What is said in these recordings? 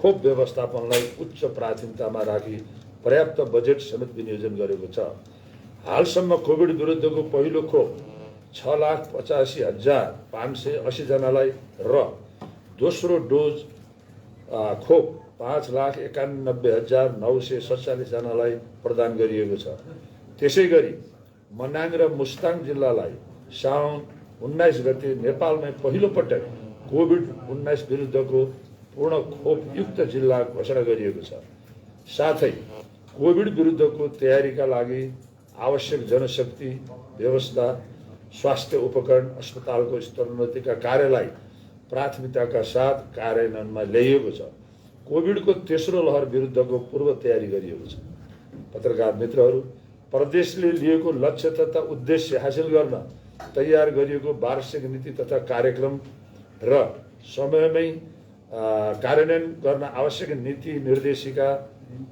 खोप व्यवस्थापनलाई उच्च प्राथमिकतामा राखी पर्याप्त बजेट समेत विनियोजन गरेको छ। हालसम्म कोभिड विरुद्धको पहिलो खोप 6,85,580 जनालाई र दोस्रो डोज खोप 5,91,947 जनालाई प्रदान गरिएको छ। त्यसैगरी मनाङ र मुस्ताङ जिल्लालाई साउन 19 गते नेपालमै पहिलो पटक कोभिड-19 विरुद्धको पूर्ण खोपयुक्त जिल्ला घोषणा गरिएको छ। साथै कोभिड विरुद्धको तयारीका लागि आवश्यक जनशक्ति व्यवस्था, स्वास्थ्य उपकरण, अस्पतालको स्तरोन्नतिका कार्यलाई प्राथमिकताका साथ कार्यान्वयनमा ल्याइएको छ। कोभिडको तेस्रो लहर विरुद्धको पूर्व तयारी गरिएको छ। पत्रकार मित्रहरू, प्रदेशले लिएको लक्ष्य तथा उद्देश्य हासिल गर्न तयार गरिएको वार्षिक नीति तथा कार्यक्रम र समयमै कार्यान्वयन गर्न आवश्यक नीति निर्देशिका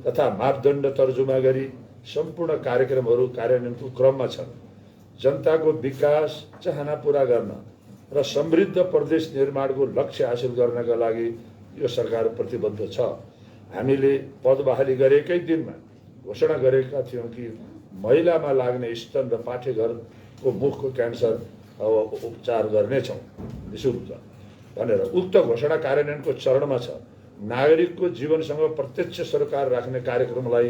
तथा मापदण्ड तर्जुमा गरी सम्पूर्ण कार्यक्रमहरू कार्यान्वयनको क्रममा छन्। जनताको विकास चाहना पूरा गर्न र समृद्ध प्रदेश निर्माणको लक्ष्य हासिल गर्नका लागि यो सरकार प्रतिबद्ध छ। हामीले पद बहाली गरेकै दिनमा घोषणा गरेका थियौँ कि महिलामा लाग्ने स्तन र पाठेघरको मुखको क्यान्सर उपचार गर्नेछौँ निःशुल्क भनेर। उक्त घोषणा कार्यान्वयनको चरणमा छ। नागरिकको जीवनसँग प्रत्यक्ष सरोकार राख्ने कार्यक्रमलाई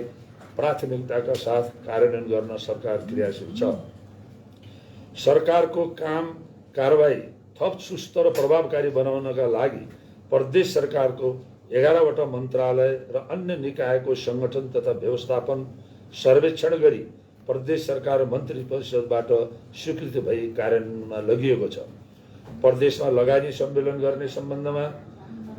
प्राथमिकताका साथ कार्यान्वयन गर्न सरकार क्रियाशील छ। सरकारको काम कारबाही थप सुस्त र प्रभावकारी बनाउनका लागि प्रदेश सरकारको 11वटा मन्त्रालय र अन्य निकायको सङ्गठन तथा व्यवस्थापन सर्वेक्षण गरी प्रदेश सरकार मन्त्री परिषदबाट स्वीकृति भई कार्यान्वयनमा लगिएको छ। प्रदेशमा लगानी सम्मेलन गर्ने सम्बन्धमा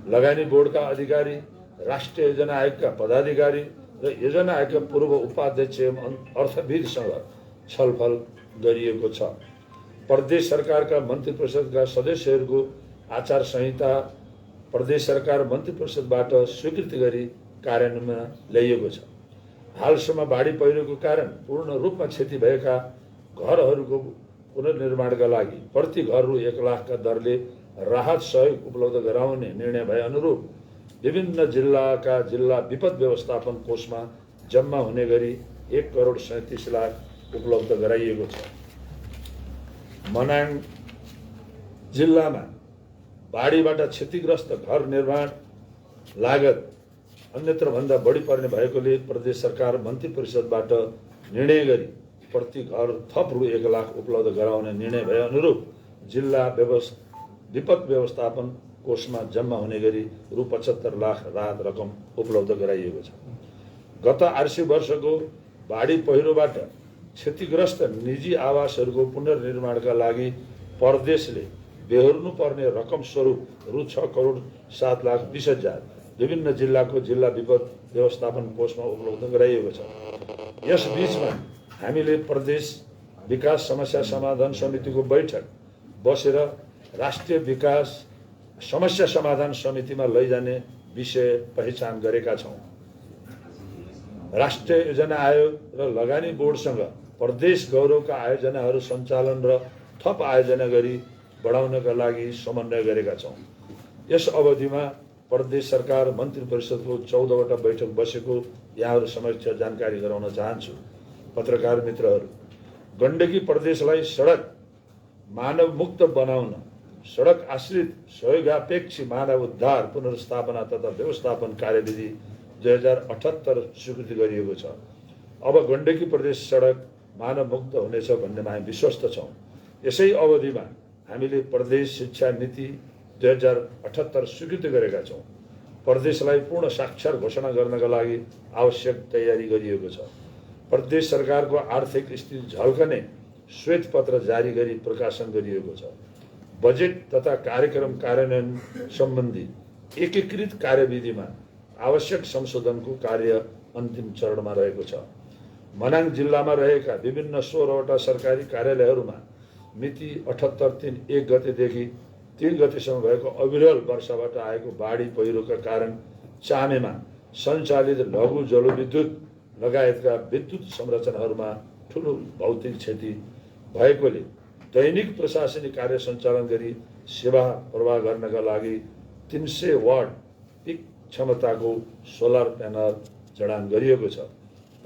लगानी बोर्डका अधिकारी, राष्ट्रिय योजना आयोगका पदाधिकारी र योजना आयोगका पूर्व उपाध्यक्ष एवं अर्थविदसँग छलफल गरिएको छ। प्रदेश सरकारका मन्त्री परिषदका सदस्यहरूको आचार संहिता प्रदेश सरकार मन्त्री परिषदबाट स्वीकृति गरी कार्यान्वयनमा ल्याइएको छ। हालसम्म बाढी पहिरोको कारण पूर्ण रूपमा क्षति भएका घरहरूको पुनर्निर्माणका लागि प्रति घर रु 1 लाखका दरले राहत सहयोग उपलब्ध गराउने निर्णय भए अनुरूप विभिन्न जिल्लाका जिल्ला विपद व्यवस्थापन कोषमा जम्मा हुने गरी 1,37,00,000 उपलब्ध गराइएको छ। मनाङ जिल्लामा बाढीबाट क्षतिग्रस्त घर निर्माण लागत अन्यत्र भन्दा बढी पर्ने भएकोले प्रदेश सरकार मन्त्री परिषदबाट निर्णय गरी प्रति घर थप रु 1 लाख उपलब्ध गराउने निर्णय भए अनुरूप जिल्ला विपद व्यवस्थापन कोषमा जम्मा हुने गरी रु 75 लाख राहत रकम उपलब्ध गराइएको छ। गत आर्थिक वर्षको बाढी पहिरोबाट क्षतिग्रस्त निजी आवासहरूको पुनर्निर्माणका लागि प्रदेशले बेहोर्नु पर्ने रकम स्वरूप रु 6,07,20,000 विभिन्न जिल्लाको जिल्ला विपद व्यवस्थापन कोषमा उपलब्ध गराइएको छ। यस बीचमा हामीले प्रदेश विकास समस्या समाधान समितिको बैठक बसेर राष्ट्रिय विकास समस्या समाधान समितिमा लैजाने विषय पहिचान गरेका छौँ। राष्ट्रिय योजना आयोग र लगानी बोर्डसँग प्रदेश गौरवका आयोजनाहरू सञ्चालन र थप आयोजना गरी बढाउनका लागि समन्वय गरेका छौँ। यस अवधिमा प्रदेश सरकार मन्त्री परिषदको 14वटा बैठक बसेको यहाँहरू समक्ष जानकारी गराउन चाहन्छु। पत्रकार मित्रहरू, गण्डकी प्रदेशलाई सडक मानव मुक्त बनाउन सडक आश्रित सहयोगापेक्षी मानव उद्धार पुनर्स्थापना तथा व्यवस्थापन कार्यविधि 2078 स्वीकृति गरिएको छ। अब गण्डकी प्रदेश सडक मानव मुक्त हुनेछ भन्नेमा हामी विश्वस्त छौँ। यसै अवधिमा हामीले प्रदेश शिक्षा नीति 2078 स्वीकृति गरेका छौँ। प्रदेशलाई पूर्ण साक्षर घोषणा गर्नका लागि आवश्यक तयारी गरिएको छ। प्रदेश सरकारको आर्थिक स्थिति झल्कने श्वेत पत्र जारी गरी प्रकाशन गरिएको छ। बजेट तथा कार्यक्रम कार्यान्वयन सम्बन्धी एकीकृत कार्यविधिमा आवश्यक संशोधनको कार्य अन्तिम चरणमा रहेको छ। मनाङ जिल्लामा रहेका विभिन्न 16वटा सरकारी कार्यालयहरूमा मिति 78/3/1 गतेदेखि 3 गतेसम्म भएको अविरल वर्षाबाट आएको बाढी पहिरोका कारण चामेमा सञ्चालित लघु जलविद्युत लगायतका विद्युत संरचनाहरूमा ठुलो भौतिक क्षति भएकोले दैनिक प्रशासनिक कार्य सञ्चालन गरी सेवा प्रवाह गर्नका लागि 300 वाट पिक क्षमताको सोलर प्यानल जडान गरिएको छ।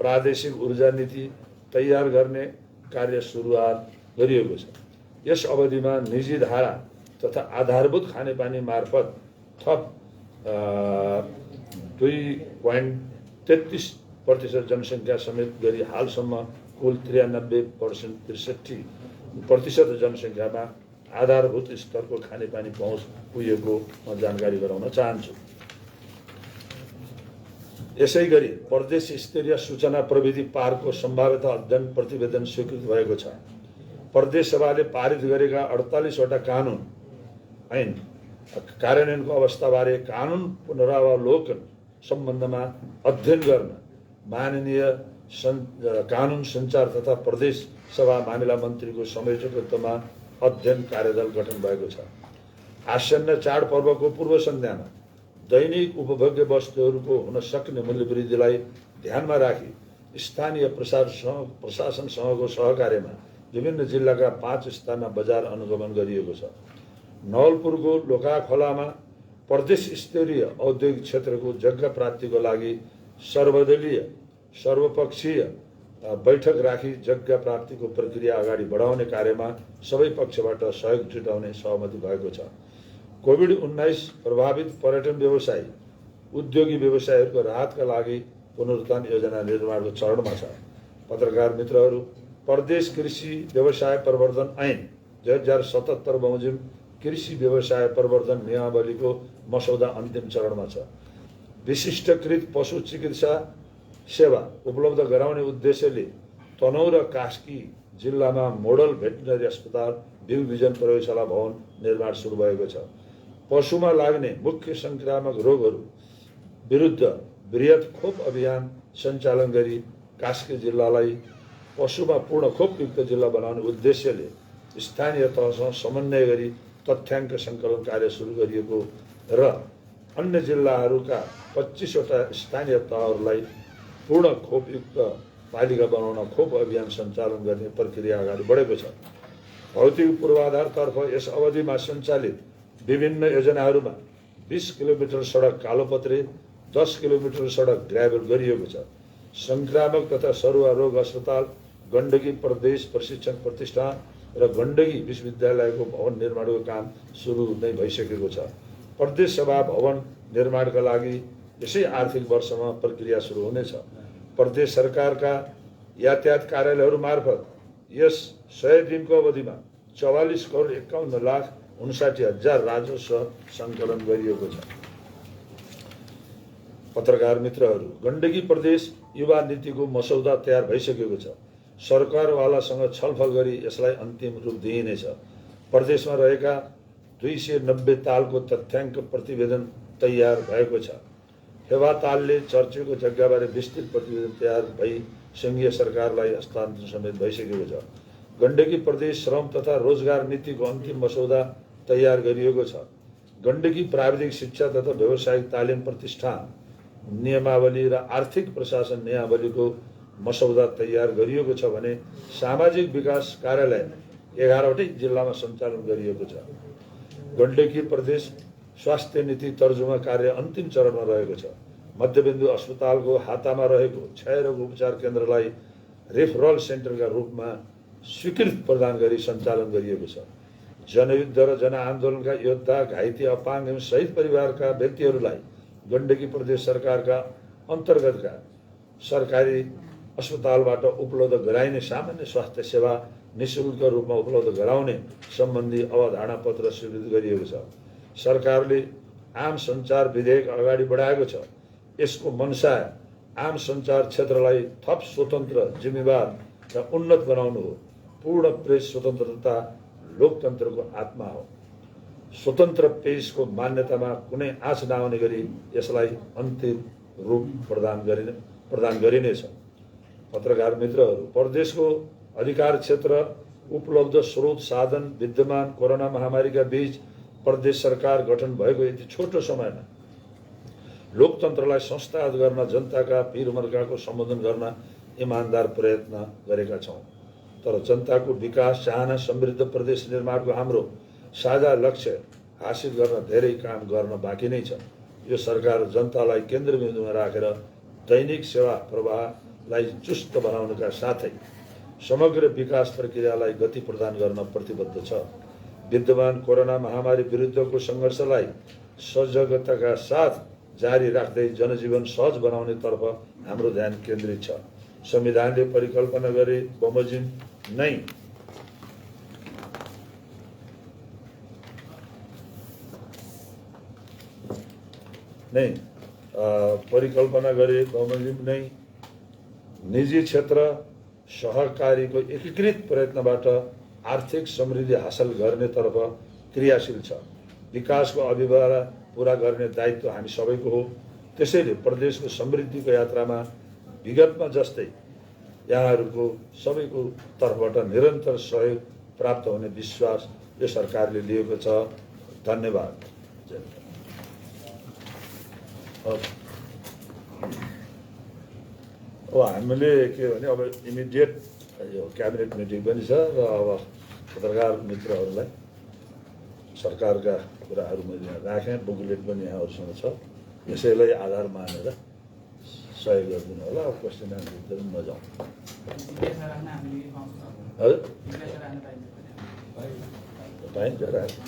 प्रादेशिक ऊर्जा नीति तयार गर्ने कार्य सुरुवात गरिएको छ। यस अवधिमा निजी धारा तथा आधारभूत खानेपानी मार्फत थप 2.33% जनसङ्ख्या समेत गरी हालसम्म कुल 63% जनसङ्ख्यामा आधारभूत स्तरको खानेपानी पहुँच पुगेको म जानकारी गराउन चाहन्छु। यसै गरी प्रदेश स्तरीय सूचना प्रविधि पार्कको सम्भाव्यता अध्ययन प्रतिवेदन स्वीकृत भएको छ। प्रदेश सभाले पारित गरेका 48 वटा कानुन ऐन कार्यान्वयनको अवस्थाबारे कानुन पुनरावलोकन सम्बन्धमा अध्ययन गर्न माननीय कानुन सञ्चार तथा प्रदेश सभा मामिला मन्त्रीको संयोजकत्वमा अध्ययन कार्यदल गठन भएको छ। आसन्न चाडपर्वको पूर्व सन्ध्यामा दैनिक उपभोग्य वस्तुहरूको हुन सक्ने मूल्यवृद्धिलाई ध्यानमा राखी स्थानीय प्रशासनसँगको सहकार्यमा विभिन्न जिल्लाका 5 स्थानमा बजार अनुगमन गरिएको छ। नवलपुरको लोकाखोलामा प्रदेश स्तरीय औद्योगिक क्षेत्रको जग्गा प्राप्तिको लागि सर्वदलीय सर्वपक्षीय बैठक राखी जग्गा प्राप्तिको प्रक्रिया अगाडि बढाउने कार्यमा सबै पक्षबाट सहयोग जुटाउने सहमति भएको छ। कोभिड-19 प्रभावित पर्यटन व्यवसायी उद्योगी व्यवसायीहरूको राहतका लागि पुनरुत्थान योजना निर्माणको चरणमा छ। पत्रकार मित्रहरू, प्रदेश कृषि व्यवसाय प्रवर्धन ऐन 2077 बमोजिम कृषि व्यवसाय प्रवर्धन नियमावलीको मसौदा अन्तिम चरणमा छ। विशिष्टकृत पशु चिकित्सा सेवा उपलब्ध गराउने उद्देश्यले तनहुँ र कास्की जिल्लामा मोडल भेटनरी अस्पताल बिउ बिजन प्रयोगशाला भवन निर्माण सुरु भएको छ। पशुमा लाग्ने मुख्य संक्रामक रोगहरू विरुद्ध वृहत खोप अभियान सञ्चालन गरी कास्की जिल्लालाई पशुमा पूर्ण खोपयुक्त जिल्ला बनाउने उद्देश्यले स्थानीय तहसँग समन्वय गरी तथ्याङ्क सङ्कलन कार्य सुरु गरिएको र अन्य जिल्लाहरूका 25 वटा स्थानीय तहहरूलाई पूर्ण खोपयुक्त पालिका बनाउन खोप अभियान सञ्चालन गर्ने प्रक्रिया अगाडि बढेको छ। भौतिक पूर्वाधारतर्फ यस अवधिमा सञ्चालित विभिन्न योजनाहरूमा 20 किलोमिटर सडक कालोपत्रे, 10 किलोमिटर सडक ग्राभेल गरिएको छ। संक्रामक तथा सरुवा रोग अस्पताल, गण्डकी प्रदेश प्रशिक्षण प्रतिष्ठान र गण्डकी विश्वविद्यालयको भवन निर्माणको काम सुरु नै भइसकेको छ। प्रदेश सभा भवन निर्माणका लागि यसै आर्थिक वर्षमा प्रक्रिया सुरु हुनेछ। प्रदेश सरकारका यातायात कार्यालयहरू मार्फत यस 100 दिनको अवधिमा 44,51,59,000 राजस्व सङ्कलन गरिएको छ। पत्रकार मित्रहरू, गण्डकी प्रदेश युवा नीतिको मसौदा तयार भइसकेको छ। सरकारवालासँग छलफल गरी यसलाई अन्तिम रूप दिइनेछ। प्रदेशमा रहेका 290 तालको तथ्याङ्क प्रतिवेदन तयार भएको छ। फेवा तालले चर्चेको जग्गाबारे विस्तृत प्रतिवेदन तयार भई सङ्घीय सरकारलाई हस्तान्तरण समेत भइसकेको छ। गण्डकी प्रदेश श्रम तथा रोजगार नीतिको अन्तिम मसौदा तयार गरिएको छ। गण्डकी प्राविधिक शिक्षा तथा व्यावसायिक तालिम प्रतिष्ठान नियमावली र आर्थिक प्रशासन नियमावलीको मसौदा तयार गरिएको छ भने सामाजिक विकास कार्यालय 11वटै जिल्लामा सञ्चालन गरिएको छ। गण्डकी प्रदेश स्वास्थ्य नीति तर्जुमा कार्य अन्तिम चरणमा रहेको छ। मध्यबिन्दु अस्पतालको हातामा रहेको क्षयरोग उपचार केन्द्रलाई रेफरल सेन्टरका रूपमा स्वीकृति प्रदान गरी सञ्चालन गरिएको छ। जनयुद्ध र जनआन्दोलनका योद्धा, घाइते, अपाङ्ग एवं शहीद परिवारका व्यक्तिहरूलाई गण्डकी प्रदेश सरकारका अन्तर्गतका सरकारी अस्पतालबाट उपलब्ध गराइने सामान्य स्वास्थ्य सेवा निःशुल्क रूपमा उपलब्ध गराउने सम्बन्धी अवधारणा पत्र स्वीकृत गरिएको छ। सरकारले आम सञ्चार विधेयक अगाडि बढाएको छ। यसको मनसा आम सञ्चार क्षेत्रलाई थप स्वतन्त्र, जिम्मेवार र उन्नत बनाउनु हो। पूर्ण प्रेस स्वतन्त्रता लोकतन्त्रको आत्मा हो। स्वतन्त्र प्रेसको मान्यतामा कुनै आँच नआउने गरी यसलाई अन्तिम रूप प्रदान गरिनेछ। पत्रकार मित्रहरू, प्रदेशको अधिकार क्षेत्र, उपलब्ध स्रोत साधन, विद्यमान कोरोना महामारीका बीच प्रदेश सरकार गठन भएको यति छोटो समयमा लोकतन्त्रलाई संस्थागत गर्न, जनताका पीरमर्काको सम्बोधन गर्न इमान्दार प्रयत्न गरेका छौँ। तर जनताको विकास चाहना, समृद्ध प्रदेश निर्माणको हाम्रो साझा लक्ष्य हासिल गर्न धेरै काम गर्न बाँकी नै छ। यो सरकार जनतालाई केन्द्रबिन्दुमा राखेर दैनिक सेवा प्रवाहलाई चुस्त बनाउनका साथै समग्र विकास प्रक्रियालाई गति प्रदान गर्न प्रतिबद्ध छ। विद्यमान कोरोना महामारी विरुद्धको सङ्घर्षलाई सजगताका साथ जारी राख्दै जनजीवन सहज बनाउनेतर्फ हाम्रो ध्यान केन्द्रित छ। संविधानले परिकल्पना गरे बमोजिम नै परिकल्पना गरे बमोजिम नै निजी क्षेत्र सहकारीको एकीकृत प्रयत्नबाट आर्थिक समृद्धि हासिल गर्नेतर्फ क्रियाशील छ। विकासको अभियान पूरा गर्ने दायित्व हामी सबैको हो। त्यसैले प्रदेशको समृद्धिको यात्रामा विगतमा जस्तै यहाँहरूको सबैको तर्फबाट निरन्तर सहयोग प्राप्त हुने विश्वास यो सरकारले लिएको छ। धन्यवाद। अब हामीले के भने अब इमिडिएट यो क्याबिनेट मिटिङ पनि छ र अब पत्रकार मित्रहरूलाई सरकारका कुराहरू मैले यहाँ राखेँ, बुकलेट पनि यहाँहरूसँग छ। यसैलाई आधार मानेर सहयोग गरिदिनु होला। अब क्वेसन एन्सर पनि नजाउँ। पाइन्छ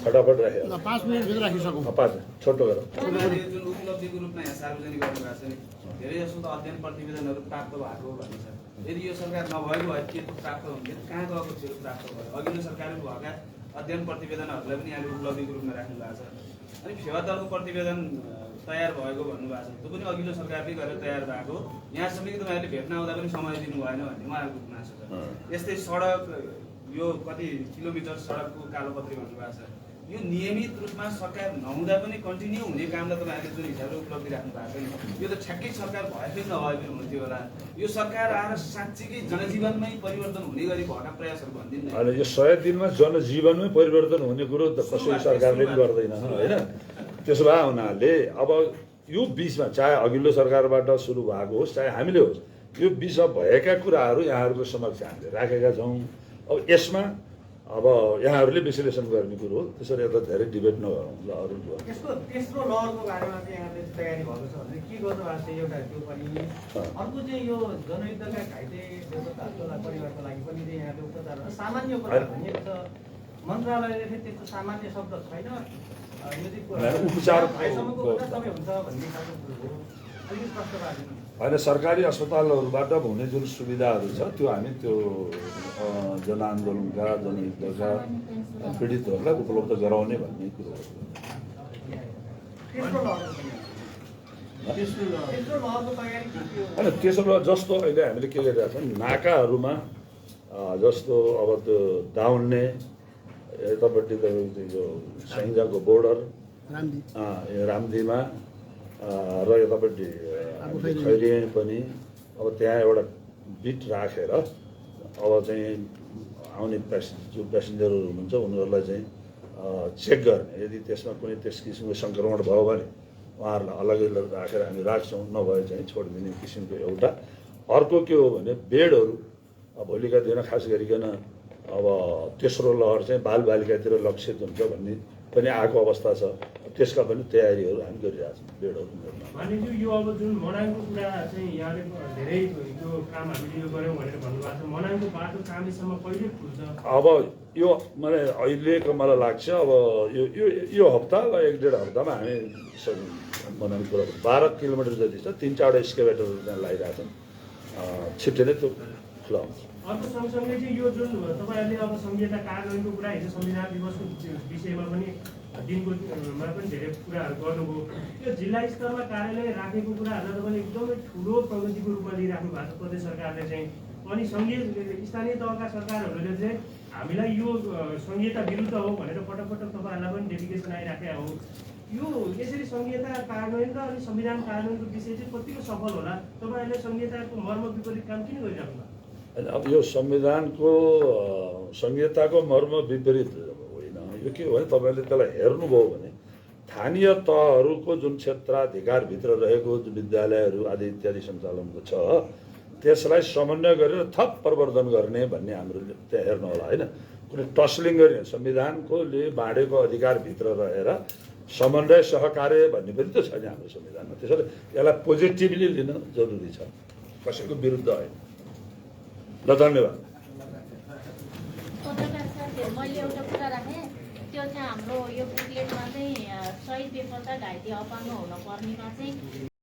फटाफट राखेँ 5 मिनटभित्र राखिसकौँ। 5 छोटो गरौँ। जुन उपलब्धिको रूपमा यहाँ सार्वजनिक गर्नुभएको छ नि, धेरै जसो त अध्ययन प्रतिवेदनहरू प्राप्त भएको भन्ने छ। यदि यो सरकार नभएको भए के प्राप्त हुन्थ्यो, कहाँ गएको थियो प्राप्त भयो? अघिल्लो सरकारले भएका अध्ययन प्रतिवेदनहरूलाई पनि यहाँले उपलब्धिको रूपमा राख्नु भएको छ। अनि फेवा दलको प्रतिवेदन तयार भएको भन्नुभएको छ, त्यो पनि अघिल्लो सरकारले गरेर तयार भएको। यहाँसम्म कि तपाईँहरूले भेट्न आउँदा पनि समय दिनु भएन भन्ने उहाँहरूको गुनासो छ। यस्तै सडक, यो कति किलोमिटर सडकको कालोपत्री भन्नुभएको छ, यो नियमित रूपमा सरकार नहुँदा पनि कन्टिन्यू हुने कामलाई तपाईँहरूले जुन हिसाबले उपलब्धि राख्नु भएको छ नि, यो त ठ्याक्कै सरकार भए पनि नभए पनि हुन्थ्यो होला। यो सरकार आएर साँच्चीकै जनजीवनमै परिवर्तन हुने गरी भएका प्रयासहरू भनिदिनु। अनि यो 100 दिनमा जनजीवनमै परिवर्तन हुने कुरो त कसै सरकारले पनि गर्दैन होइन। त्यसो भए हुनाले अब यो बिचमा चाहे अघिल्लो सरकारबाट सुरु भएको होस् चाहे हामीले होस्, यो बिचमा भएका कुराहरू यहाँहरूको समक्ष हामीले राखेका छौँ। अब यसमा अब यहाँहरूले विश्लेषण गर्ने कुरो हो। त्यसरी यता धेरै डिबेट नगरौँ ल। अरू यसको तेस्रो लहरको बारेमा चाहिँ यहाँले तयारी भएको छ भने के गर्नु भएको छ एउटा त्यो पनि। अर्को चाहिँ यो जनयुद्धका घाइते बेपत्ता परिवारको लागि पनि चाहिँ यहाँले उपचार सामान्य कुरा भनिएको छ। मन्त्रालयले फेरि त्यस्तो सामान्य शब्द छैन, उपचार भएसम्मको कुरा सबै हुन्छ भन्ने खालको कुरो हो। अलिकति प्रश्न राख्नु होइन। सरकारी अस्पतालहरूबाट हुने जुन सुविधाहरू छ त्यो हामी त्यो जनआन्दोलनका जनयुद्धका पीडितहरूलाई उपलब्ध गराउने भन्ने कुरो हो। होइन त्यसो जस्तो अहिले हामीले के गरिरहेका छौँ, नाकाहरूमा जस्तो अब त्यो दाउन्ने यतापट्टि त यो स्याङ्जाको बोर्डर रामदीमा र यतापट्टि खैरिया पनि अब त्यहाँ एउटा बिट राखेर अब चाहिँ आउने जो प्यासेन्जरहरू हुनुहुन्छ उनीहरूलाई चाहिँ चेक गर्ने। यदि त्यसमा कुनै त्यस किसिमको सङ्क्रमण भयो भने उहाँहरूलाई अलग्गै राखेर हामी राख्छौँ, नभए चाहिँ छोडिदिने किसिमको एउटा। अर्को के हो भने बेडहरू भोलिका दिन खास गरिकन अब तेस्रो लहर चाहिँ बालबालिकातिर लक्षित हुन्छ भन्ने पनि आएको अवस्था छ। त्यसका पनि तयारीहरू हामी गरिरहेको छौँ। बेडहरू मानिज्यू यो अब जुन मनाङको कुरा चाहिँ यहाँले धेरै यो काम हामीले यो गऱ्यौँ भनेर भन्नुभएको छ, मनाङको बाटो कामेसम्म कहिले खुल्छ? अब यो मैले अहिलेको मलाई लाग्छ अब यो हप्ता वा 1-1.5 हप्तामा हामी मनाङ पुरा 12 किलोमिटर जति छ, 3-4वटा एक्सकेभेटरहरू त्यहाँ लगाइरहेको छन्। छिट्टै नै त्यो खुलाउँछ। अर्को सँगसँगै चाहिँ यो जुन तपाईँहरूले अब संहिता कार्यान्वयनको कुरा हिजो संविधान दिवसको विषयमा पनि दिनकोमा पनि धेरै कुराहरू गर्नुभयो। यो जिल्ला स्तरमा कार्यालय राखेको कुराहरूलाई तपाईँले एकदमै ठुलो प्रगतिको रूपमा लिइराख्नु भएको छ प्रदेश सरकारले चाहिँ। अनि सङ्घीय स्थानीय तहका सरकारहरूले चाहिँ हामीलाई यो संहिता विरुद्ध हो भनेर पटक पटक तपाईँहरूलाई पनि डेलिगेसन आइराखेका हो। यो यसरी संहिता कार्यान्वयन र अनि संविधान कार्यान्वयनको विषय चाहिँ कतिको सफल होला? तपाईँहरूले संहिताको मर्म विपरीत काम किन गरिराख्नु भएको? अब यो संहिताको मर्म विपरीत होइन। यो के हो भने तपाईँले त्यसलाई हेर्नुभयो भने स्थानीय तहहरूको जुन क्षेत्राधिकारभित्र रहेको विद्यालयहरू आदि इत्यादि सञ्चालनको छ त्यसलाई समन्वय गरेर थप प्रवर्धन गर्ने भन्ने हाम्रो त्यहाँ हेर्नु होला होइन। कुनै टस्लिङ गर्ने संविधानकोले बाँडेको अधिकारभित्र रहेर समन्वय सहकार्य भन्ने पनि त छैन हाम्रो संविधानमा। त्यसैले यसलाई पोजिटिभली लिन जरुरी छ, कसैको विरुद्ध होइन। ल धन्यवाद। पत्रकार साथीहरू, मैले एउटा कुरा राखेँ, त्यो चाहिँ हाम्रो यो बुकलेटमा चाहिँ शहीद बेपत्ता घाइते अपाङ्ग हुन पर्नेमा चाहिँ